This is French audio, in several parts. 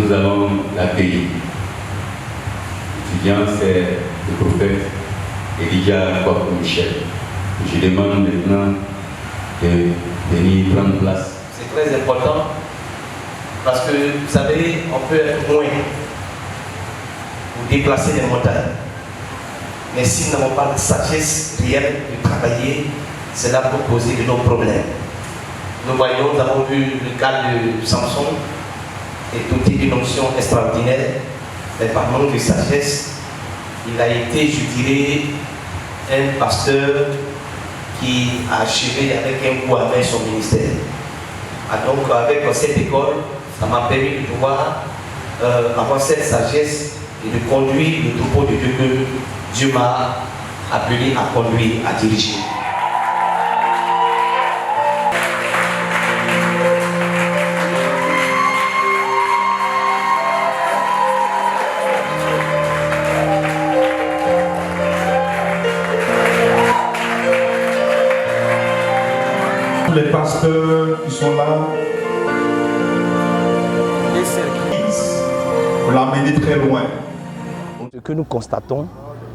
nous allons l'accueillir. L'étudiant, c'est le prophète Elijah Kwaku Michel. Je demande maintenant de venir prendre place. C'est très important parce que vous savez, on peut être loin ou déplacer les montagnes. Mais si nous n'avons pas la sagesse réelle de travailler, cela peut poser de nos problèmes. Nous voyons, nous avons vu le cas de Samson, est doté d'une onction extraordinaire, mais par manque de sagesse, il a été, je dirais, un pasteur qui a achevé avec un coup à main son ministère. Donc avec cette école, ça m'a permis de pouvoir avoir cette sagesse et de conduire le troupeau de Dieu que Dieu m'a appelé à conduire, à diriger. Tous les pasteurs qui sont là, vous l'amenez très loin. Ce que nous constatons,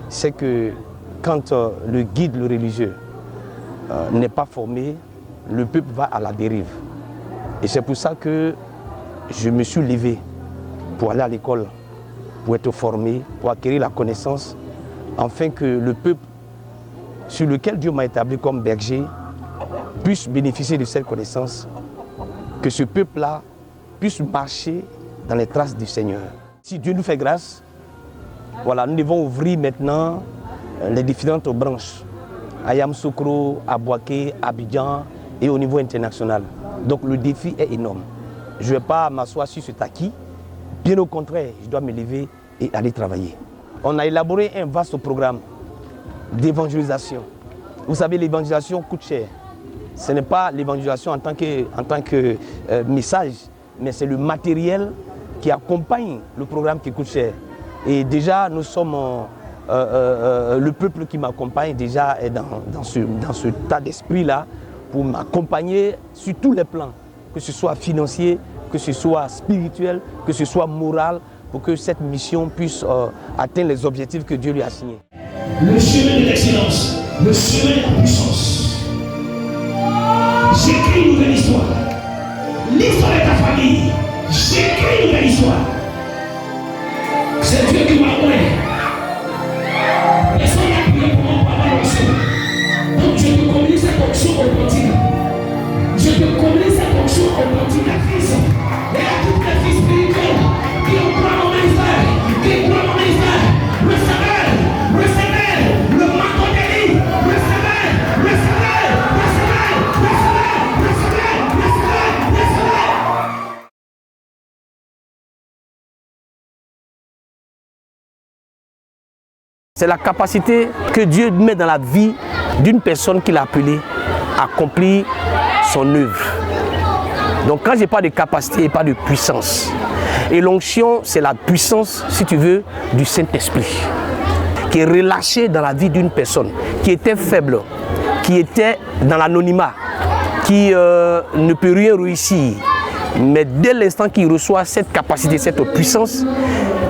c'est que quand le guide, le religieux, n'est pas formé, le peuple va à la dérive. Et c'est pour ça que je me suis levé pour aller à l'école, pour être formé, pour acquérir la connaissance, afin que le peuple sur lequel Dieu m'a établi comme berger puisse bénéficier de cette connaissance, que ce peuple-là puisse marcher dans les traces du Seigneur. Si Dieu nous fait grâce, voilà, nous devons ouvrir maintenant les différentes branches à Yamoussoukro, à Bouaké, à Abidjan et au niveau international. Donc le défi est énorme. Je ne vais pas m'asseoir sur cet acquis, bien au contraire, je dois me lever et aller travailler. On a élaboré un vaste programme d'évangélisation. Vous savez, l'évangélisation coûte cher. Ce n'est pas l'évangélisation en tant que message, mais c'est le matériel qui accompagne le programme qui coûte cher. Et déjà, nous sommes, le peuple qui m'accompagne déjà est dans ce tas d'esprit-là pour m'accompagner sur tous les plans, que ce soit financier, que ce soit spirituel, que ce soit moral, pour que cette mission puisse atteindre les objectifs que Dieu lui a signés. Le chemin de l'excellence, le chemin de la puissance. J'écris une nouvelle histoire. L'histoire de ta famille. J'écris une nouvelle histoire. C'est Dieu qui m'a envoyé. Personne n'a prié pour moi par la onction. Donc je te communique cette onction au continent. Je te communique cette onction au continent. Et à toutes les filles spirituelles qui ont croit mon ministère, qui croient mon ministère, recevez le manteau d'Élie, recevez. C'est la capacité que Dieu met dans la vie d'une personne qu'il a appelée à accomplir son œuvre. Donc quand je n'ai pas de capacité et pas de puissance, et l'onction c'est la puissance, si tu veux, du Saint-Esprit, qui est relâchée dans la vie d'une personne qui était faible, qui était dans l'anonymat, qui ne peut rien réussir. Mais dès l'instant qu'il reçoit cette capacité, cette puissance,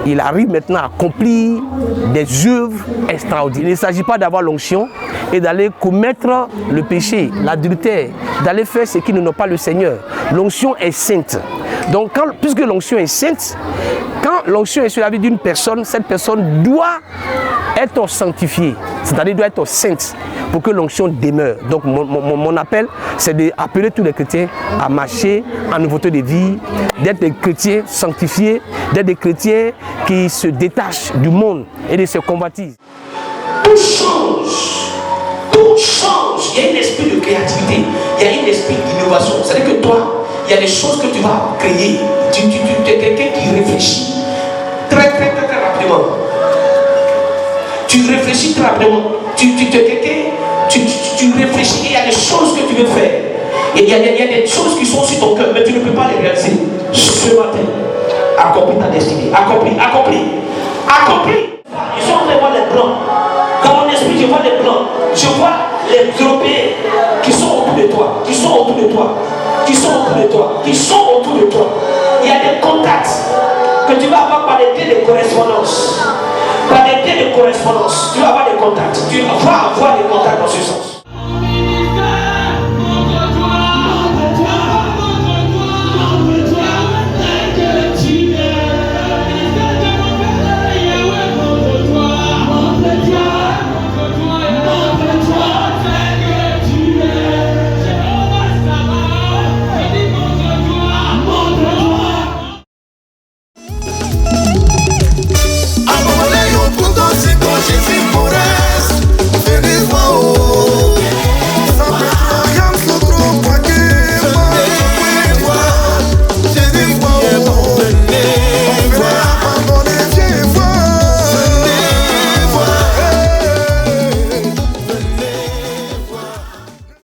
il arrive maintenant à accomplir des œuvres extraordinaires. Il ne s'agit pas d'avoir l'onction et d'aller commettre le péché, l'adultère, d'aller faire ce qui n'honore pas le Seigneur. L'onction est sainte. Donc, puisque l'onction est sainte, quand l'onction est sur la vie d'une personne, cette personne doit être sanctifiée, c'est-à-dire doit être sainte pour que l'onction demeure. Donc mon appel, c'est d'appeler tous les chrétiens à marcher en nouveauté de vie, d'être des chrétiens sanctifiés, d'être des chrétiens qui se détachent du monde et de se convoitises. Tout change. Tout change. Il y a un esprit de créativité, il y a un esprit d'innovation. C'est-à-dire que toi, il y a des choses que tu vas créer. Tu es quelqu'un qui réfléchit très rapidement. Tu réfléchis très rapidement. Tu es quelqu'un, tu réfléchis et il y a des choses que tu veux faire. Et il y a des choses qui sont sur ton cœur, mais tu ne peux pas les réaliser. Ce matin, accomplis ta destinée. Accomplis. Ils sont en train de voir les blancs. Dans mon esprit, je vois les blancs. Je vois les Européens qui sont autour de toi. Qui sont autour de toi. Il y a des contacts. que tu vas avoir par des de correspondance. Par des de correspondance, tu vas avoir des contacts. Tu vas avoir des contacts dans ce sens.